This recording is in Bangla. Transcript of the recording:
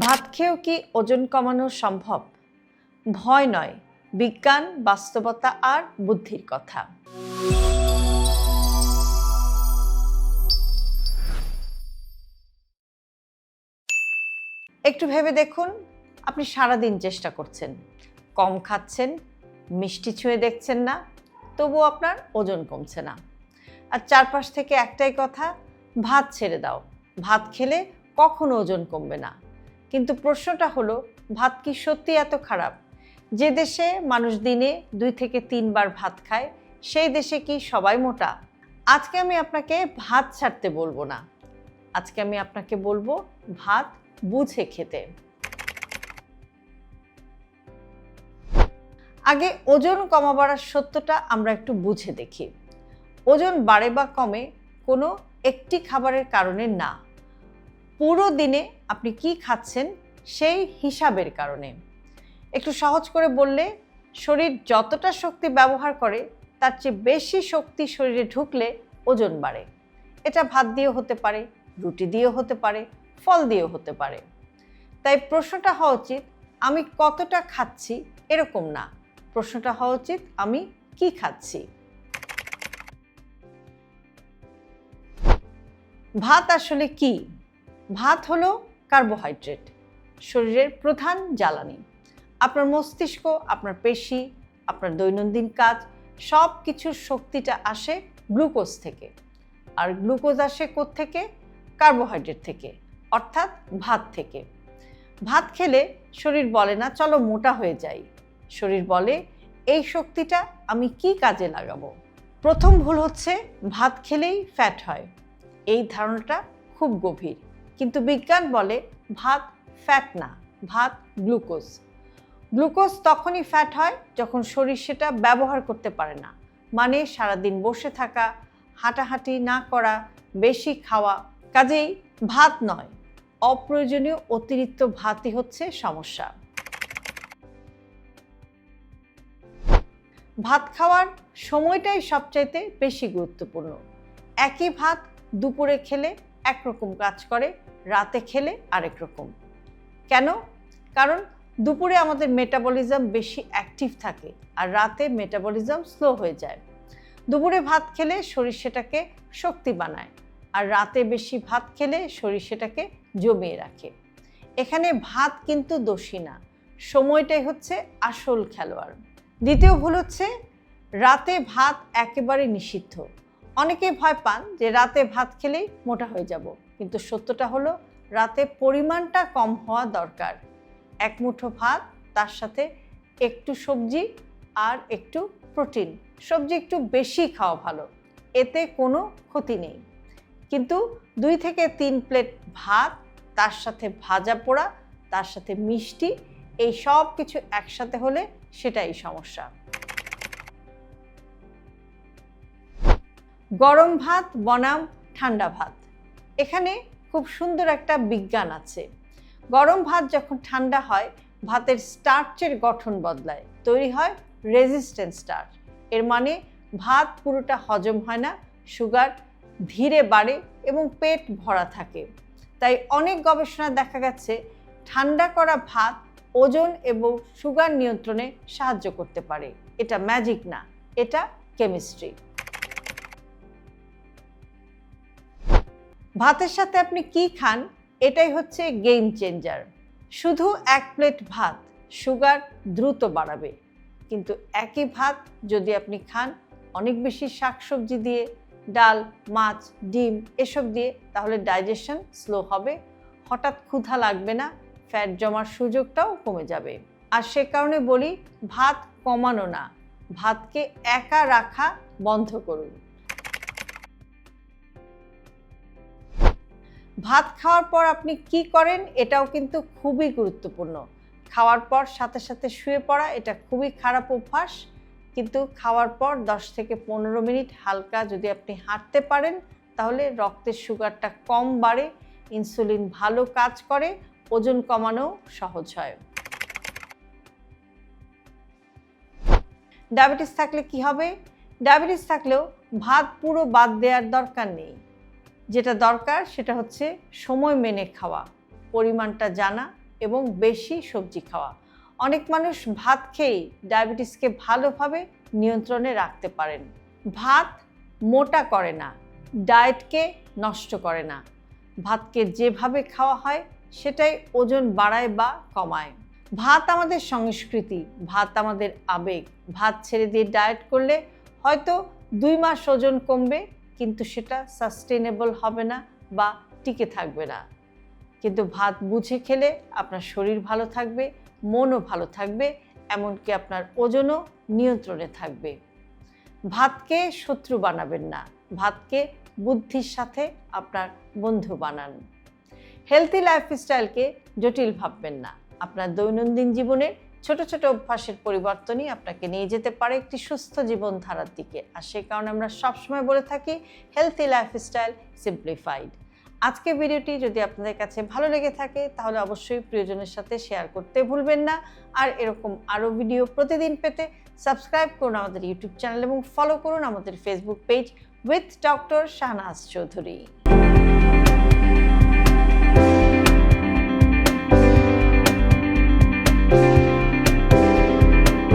ভাত খেয়েও কি ওজন কমানো সম্ভব? ভয় নয়, বিজ্ঞান, বাস্তবতা আর বুদ্ধির কথা। একটু ভেবে দেখুন, আপনি সারাদিন চেষ্টা করছেন, কম খাচ্ছেন, মিষ্টি ছুঁয়ে দেখছেন না, তবুও আপনার ওজন কমছে না। আর চারপাশ থেকে একটাই কথা, ভাত ছেড়ে দাও, ভাত খেলে কখনো ওজন কমবে না। কিন্তু প্রশ্নটা হলো, ভাত কি সত্যি এত খারাপ? যে দেশে মানুষ দিনে 2 থেকে 3 বার ভাত খায়, সেই দেশে কি সবাই মোটা? আজকে আমি আপনাকে ভাত ছাড়তে বলবো না, আজকে আমি আপনাকে বলবো ভাত বুঝে খেতে। আগে ওজন কমাবার সত্যটা আমরা একটু বুঝে দেখি। ওজন বাড়ে বা কমে কোনো একটি খাবারের কারণে না, পুরো দিনে আপনি কি খাচ্ছেন সেই হিসাবের কারণে। একটু সহজ করে বললে, শরীর যতটা শক্তি ব্যবহার করে তার চেয়ে বেশি শক্তি শরীরে ঢুকলে ওজন বাড়ে। এটা ভাত দিয়েও হতে পারে, রুটি দিয়েও হতে পারে, ফল দিয়েও হতে পারে। তাই প্রশ্নটা হওয়া উচিত আমি কতটা খাচ্ছি এরকম না, প্রশ্নটা হওয়া উচিত আমি কি খাচ্ছি। ভাত আসলে কি? ভাত হলো কার্বোহাইড্রেট, শরীরের প্রধান জ্বালানি। আপনার মস্তিষ্ক, আপনার পেশি, আপনার দৈনন্দিন কাজ সব কিছুর শক্তিটা আসে গ্লুকোজ থেকে। আর গ্লুকোজ আসে কোত্থেকে? কার্বোহাইড্রেট থেকে, অর্থাৎ ভাত থেকে। ভাত খেলে শরীর বলে না চলো মোটা হয়ে যাই, শরীর বলে এই শক্তিটা আমি কি কাজে লাগাবো। প্রথম ভুল হচ্ছে ভাত খেলেই ফ্যাট হয়। এই ধারণাটা খুব গভীর, কিন্তু বিজ্ঞান বলে ভাত ফ্যাট না, ভাত গ্লুকোজ। গ্লুকোজ তখনই ফ্যাট হয় যখন শরীর সেটা ব্যবহার করতে পারে না, মানে সারাদিন বসে থাকা, হাঁটাহাঁটি না করা, বেশি খাওয়া। কাজেই ভাত নয়, অপ্রয়োজনীয় অতিরিক্ত ভাতই হচ্ছে সমস্যা। ভাত খাওয়ার সময়টাই সবচাইতে বেশি গুরুত্বপূর্ণ। একই ভাত দুপুরে খেলে একরকম কাজ করে, রাতে খেলে আরেক রকম। কেন? কারণ দুপুরে আমাদের মেটাবলিজম বেশি অ্যাক্টিভ থাকে আর রাতে মেটাবলিজম স্লো হয়ে যায়। দুপুরে ভাত খেলে শরীর সেটাকে শক্তি বানায়, আর রাতে বেশি ভাত খেলে শরীর সেটাকে জমিয়ে রাখে। এখানে ভাত কিন্তু দোষী না, সময়টাই হচ্ছে আসল খেলোয়াড়। দ্বিতীয় ভুল হচ্ছে রাতে ভাত একেবারে নিষিদ্ধ। অনেকে ভয় পান যে রাতে ভাত খেলেই মোটা হয়ে যাব, কিন্তু সত্যটা হলো রাতে পরিমাণটা কম হওয়া দরকার। এক মুঠো ভাত, তার সাথে একটু সবজি আর একটু প্রোটিন। সবজি একটু বেশি খাওয়া ভালো, এতে কোনো ক্ষতি নেই। কিন্তু 2 থেকে 3 প্লেট ভাত, তার সাথে ভাজা পোড়া, তার সাথে মিষ্টি, এই সব কিছু একসাথে হলে সেটাই সমস্যা। গরম ভাত বনাম ঠান্ডা ভাত, এখানে খুব সুন্দর একটা বিজ্ঞান আছে। গরম ভাত যখন ঠান্ডা হয়, ভাতের স্টার্চের গঠন বদলায়, তৈরি হয় রেজিস্ট্যান্ট স্টার্চ। এর মানে ভাত পুরোটা হজম হয় না, সুগার ধীরে বাড়ে এবং পেট ভরা থাকে। তাই অনেক গবেষণা দেখা গেছে ঠান্ডা করা ভাত ওজন এবং সুগার নিয়ন্ত্রণে সাহায্য করতে পারে। এটা ম্যাজিক না, এটা কেমিস্ট্রি। ভাতের সাথে আপনি কি খান এটাই হচ্ছে গেম চেঞ্জার। শুধু 1 প্লেট ভাত সুগার দ্রুত বাড়াবে, কিন্তু একই ভাত যদি আপনি খান অনেক বেশি শাকসবজি দিয়ে, ডাল, মাছ, ডিম এসব দিয়ে, তাহলে ডাইজেশন স্লো হবে, হঠাৎ ক্ষুধা লাগবে না, ফ্যাট জমার সুযোগটাও কমে যাবে। আর সে কারণে বলি ভাত কমানো না, ভাতকে একা রাখা বন্ধ করুন। ভাত খাওয়ার পর আপনি কি করেন এটাও কিন্তু খুবই গুরুত্বপূর্ণ। খাওয়ার পর সাথে সাথে শুয়ে পড়া এটা খুবই খারাপ অভ্যাস, কিন্তু খাওয়ার পর 10 থেকে 15 মিনিট হালকা যদি আপনি হাঁটতে পারেন, তাহলে রক্তের সুগারটা কম বাড়ে, ইনসুলিন ভালো কাজ করে, ওজন কমানো সহজ হয়। ডায়াবেটিস থাকলে কি হবে? ডায়াবেটিস থাকলেও ভাত পুরো বাদ দেওয়ার দরকার নেই। যেটা দরকার সেটা হচ্ছে সময় মেনে খাওয়া, পরিমাণটা জানা, এবং বেশি সবজি খাওয়া। অনেক মানুষ ভাত খেয়েই ডায়াবেটিসকে ভালোভাবে নিয়ন্ত্রণে রাখতে পারেন। ভাত মোটা করে না, ডায়েটকে নষ্ট করে না। ভাতকে যেভাবে খাওয়া হয় সেটাই ওজন বাড়ায় বা কমায়। ভাত আমাদের সংস্কৃতি, ভাত আমাদের আবেগ। ভাত ছেড়ে দিয়ে ডায়েট করলে হয়তো 2 মাস ওজন কমবে, কিন্তু সেটা সাস্টেনেবল হবে না বা টিকে থাকবে না। কিন্তু ভাত বুঝে খেলে আপনার শরীর ভালো থাকবে, মনও ভালো থাকবে, এমনকি আপনার ওজনও নিয়ন্ত্রণে থাকবে। ভাতকে শত্রু বানাবেন না, ভাতকে বুদ্ধির সাথে আপনার বন্ধু বানান। হেলথি লাইফস্টাইলকে জটিল ভাববেন না। আপনার দৈনন্দিন জীবনের ছোট ছোট অভ্যাসের পরিবর্তনই আপনাকে নিয়ে যেতে পারে একটি সুস্থ জীবনধারার দিকে। আর সে কারণে আমরা সবসময় বলে থাকি হেলথি লাইফস্টাইল সিম্পলিফাইড। আজকের ভিডিওটি যদি আপনাদের কাছে ভালো লেগে থাকে তাহলে অবশ্যই প্রিয়জনের সাথে শেয়ার করতে ভুলবেন না। আর এরকম আরও ভিডিও প্রতিদিন পেতে সাবস্ক্রাইব করুন আমাদের ইউটিউব চ্যানেল এবং ফলো করুন আমাদের Facebook page with doctor Shahnaz Chowdhury.